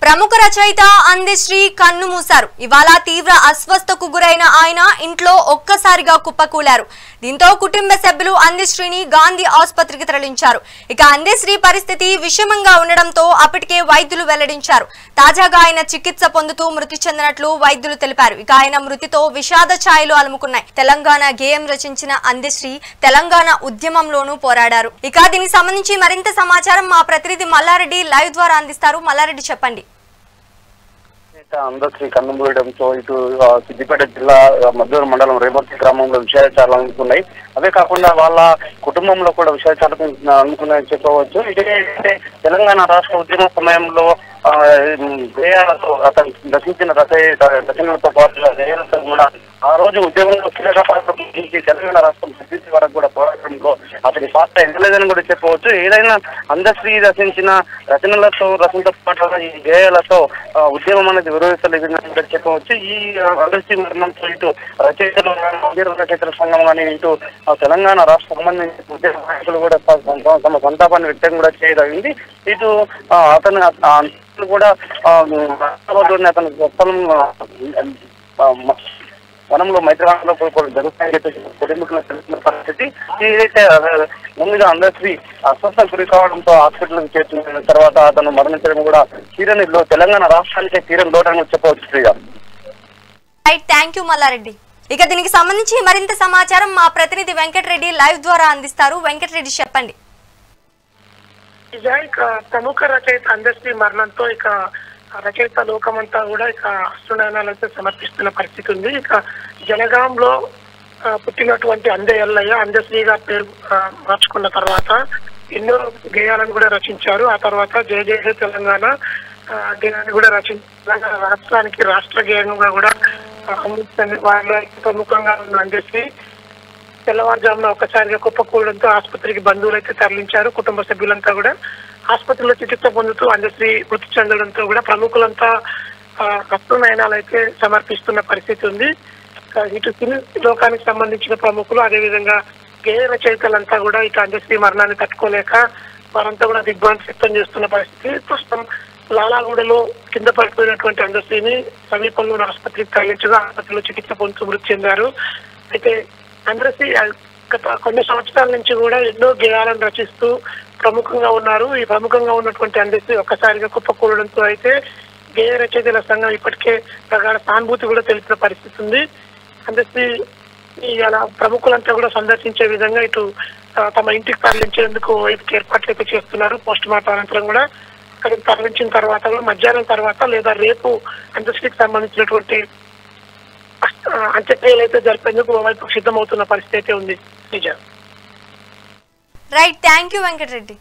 ప్రముఖ రచయిత అందశ్రీ కన్ను మూశారు. ఇవాళ తీవ్ర అస్వస్థకు గురైన ఆయన ఇంట్లో ఒక్కసారిగా కుప్పకూలారు. దీంతో కుటుంబ సభ్యులు అందశ్రీని గాంధీ ఆసుపత్రికి తరలించారు. ఇక అందశ్రీ పరిస్థితి విషమంగా ఉండడంతో అప్పటికే వైద్యులు వెల్లడించారు. తాజాగా ఆయన చికిత్స పొందుతూ మృతి చెందినట్లు వైద్యులు తెలిపారు. ఇక ఆయన మృతితో విషాద ఛాయలు అలుముకున్నాయి. తెలంగాణ గేయం రచించిన అందశ్రీ తెలంగాణ ఉద్యమంలోనూ పోరాడారు. ఇక దీనికి సంబంధించి మరింత సమాచారం మా ప్రతినిధి మల్లారెడ్డి లైవ్ ద్వారా అందిస్తారు. మల్లారెడ్డి చెప్పండి. అందశ్రీ కన్ను మూయడంతో ఇటు సిద్దిపేట జిల్లా మద్దూరు మండలం రేపర్తి గ్రామంలో విషయాలు అనుకున్నాయి. అవే కాకుండా వాళ్ళ కుటుంబంలో కూడా విషయాలు అనుకున్నాయని చెప్పవచ్చు. ఇదే తెలంగాణ రాష్ట్ర ఉద్యమ సమయంలో గేయాలతో అతను రచించిన రచనలతో పాటు గేయాలతో కూడా ఆ రోజు ఉద్యమంలో కీలక పాత్ర వహించి తెలంగాణ రాష్ట్రం సిద్ధించే వరకు కూడా పోరాటంలో అతని పాత్ర ఎంతలేదని కూడా చెప్పవచ్చు. ఏదైనా అందశ్రీ రచించిన రచనలతో పాటు ఈ గేయాలతో ఉద్యమం అనేది విరోధిస్తలేదని కూడా చెప్పవచ్చు. ఈ అందశ్రీ మరణంతో ఇటు రచయితల సంఘం కానీ ఇటు తెలంగాణ రాష్ట్ర సంబంధించిన ఉద్యమ నాయకులు కూడా తమ సంతాపాన్ని వ్యక్తం కూడా చేయగలిగింది. ఇటు అతను కూడా అతను స్థలం వనంలో మైత్రిలో జరుగుతాయని కుటుంబీకులు తెలిసిన పరిస్థితి. ఏదైతే ముందుగా అందశ్రీ అస్వస్థకు గురి కావడంతో హాస్పిటల్కి చేర్చిన తర్వాత అతను మరణించడం కూడా తీరనిలో తెలంగాణ రాష్ట్రానికి తీరం లోటని చెప్పవచ్చు. Thank you Mallareddy. ఇక దీనికి సంబంధించి మరింత సమాచారం మా ప్రతినిధి వెంకటరెడ్డి లైవ్ ద్వారా అందిస్తారు. వెంకటరెడ్డి చెప్పండి. ఇక ప్రముఖ రచయిత అందశ్రీ మరణంతో ఇక రచయిత లోకమంతా కూడా ఇక అశ్రునయనాలైతే సమర్పిస్తున్న పరిస్థితి ఉంది. ఇక జనగాంలో పుట్టినటువంటి అందే ఎల్లయ్య అందశ్రీగా పేరు మార్చుకున్న తర్వాత ఎన్నో గేయాలను కూడా రచించారు. ఆ తర్వాత జయ జయ తెలంగాణ గేయాన్ని కూడా తెలంగాణ రాష్ట్రానికి రాష్ట్ర గేయంగా కూడా వాళ్ళ ప్రముఖంగా ఉన్న అందశ్రీ తెల్లవారుజామున ఒక్కసారిగా కుప్పకూడడంతో ఆసుపత్రికి బంధువులు అయితే తరలించారు. కుటుంబ సభ్యులంతా కూడా ఆసుపత్రిలో చికిత్స పొందుతూ అందశ్రీ మృతి చెందడంతో కూడా ప్రముఖులంతా అశ్రునయనాలు అయితే సమర్పిస్తున్న పరిస్థితి ఉంది. ఇటు సినీ లోకానికి సంబంధించిన ప్రముఖులు అదేవిధంగా గేయ రచయితలంతా కూడా ఇటు అందశ్రీ మరణాన్ని తట్టుకోలేక వారంతా కూడా దిగ్భ్రాంతి వ్యక్తం చేస్తున్న పరిస్థితి. ప్రస్తుతం లాలాగూడలో కింద పడిపోయినటువంటి అందశ్రీని సమీపంలోని ఆసుపత్రికి తరలించగా ఆసుపత్రిలో చికిత్స పొందుతూ మృతి చెందారు. అయితే అందశ్రీ గత కొన్ని సంవత్సరాల నుంచి కూడా ఎన్నో గేయాలను రచిస్తూ ప్రముఖంగా ఉన్నారు. ఈ ప్రముఖంగా ఉన్నటువంటి అందశ్రీ ఒక్కసారిగా కుప్పకూడడంతో అయితే గేయ రచయితల సంఘం ఇప్పటికే ప్రగాఢ సానుభూతి కూడా తెలిపిన పరిస్థితి ఉంది. అందశ్రీ ఇలా ప్రముఖులంతా కూడా సందర్శించే విధంగా ఇటు తమ ఇంటికి తరలించేందుకు ఏర్పాట్లు అయితే చేస్తున్నారు. పోస్ట్ మార్టం అనంతరం కూడా అక్కడికి తరలించిన తర్వాత కూడా మధ్యాహ్నం తర్వాత లేదా రేపు అందశ్రీకి సంబంధించినటువంటి అంత్యక్రియలు అయితే జరిపేందుకు ఓవైపు సిద్ధమవుతున్న పరిస్థితి అయితే ఉంది. నిజం. రైట్. Thank you Venkatareddy.